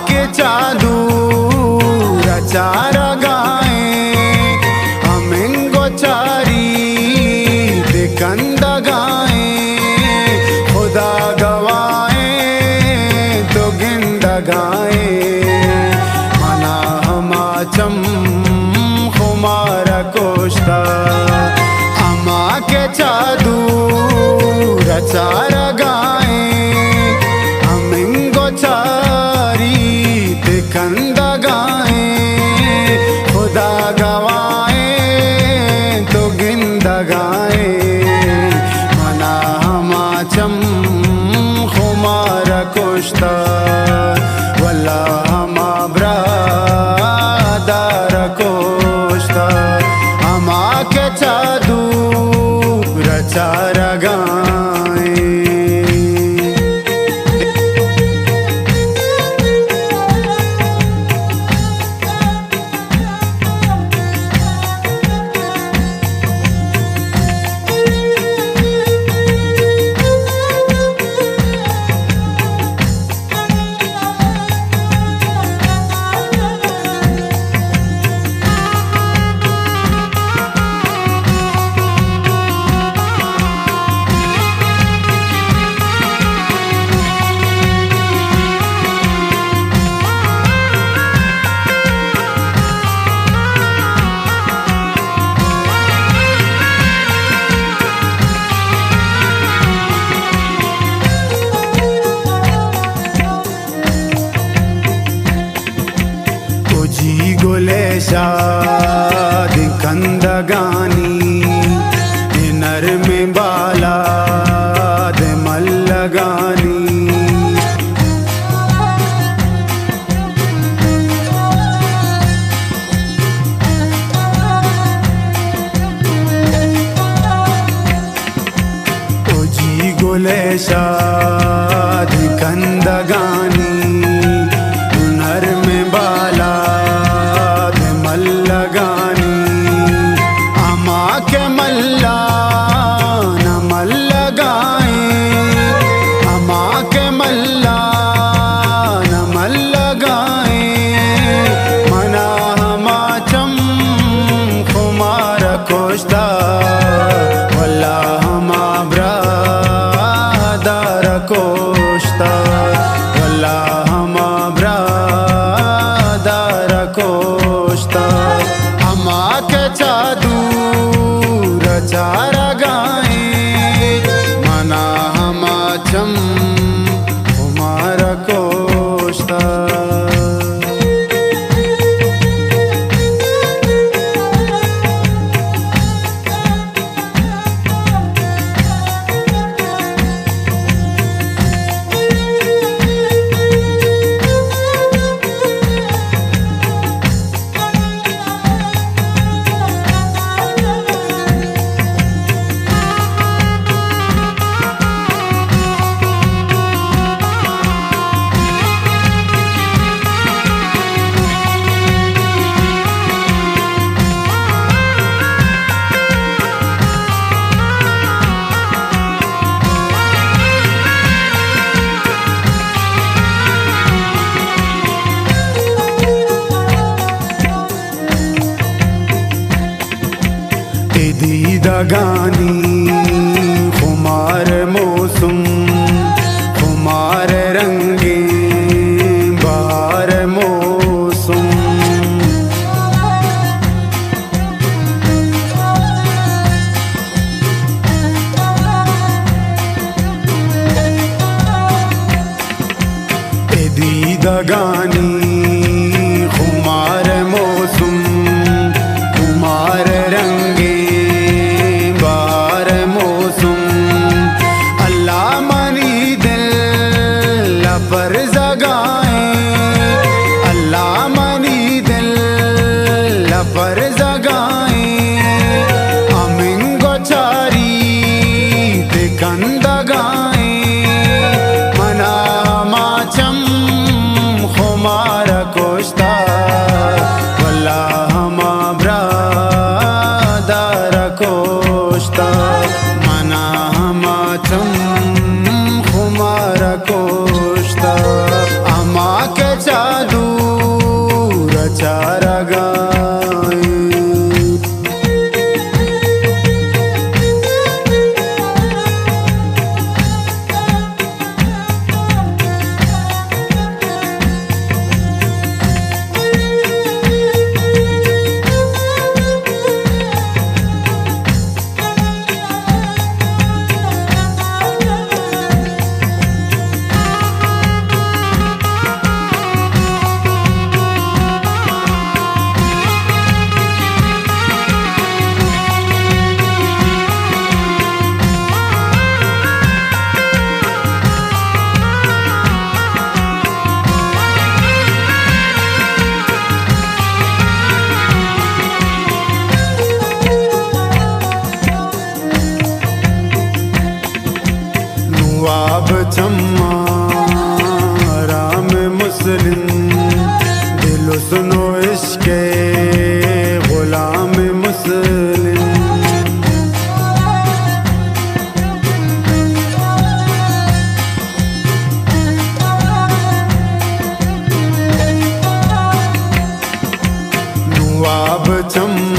के जादू रचारा गाए हमिंगो चारी दिकंदा गाए खुदा गवाए तो गिंदा गाए मना हमाचम खुमारा कोश्ता अमा के जादू रचारा गाए हमिंगो चारी दिकंदा गाए खुदा गवाए तो गिंदा गाए मना हमाचम खुमारा कोश्ता वल्ला हमा ब्रादार कोश्ता हमा के जादू रचारा गाए। गोलेशा दिकंदा गानी नर में बाला दे मल्ला गानी ओ जी गोलेशा दिकंदा गानी नर में बाला लगानी अमा के मल्ला न मल्ला गाए अमा के मल्ला न मल्ला गाए मना हमाचम खुमारा कोश्ता वल्ला हमा ब्रादार कोश्ता वल्ला हमा ब्रादार कोश्ता अमा के जादू रचारा गाए मना हमाचम खुमारा कोश्ता। दीदा गानी खुमार मौसम खुमार रंगे बहार मौसम दीदा गानी खुमार मौसम खुमार रंगे पर जगाए अल्लाह मनी दिल पर जगाए अमिंगो चारी दिकंदा गाए मना माचम खुमारा कोश्ता वल्ला हमा ब्रादार कोश्ता मना हमाचम खुमारा कोश्ता अमा के चा मुस्लिम, दिलो सुनो इश्क़े गुलाम मुस्लिम। नवाब चम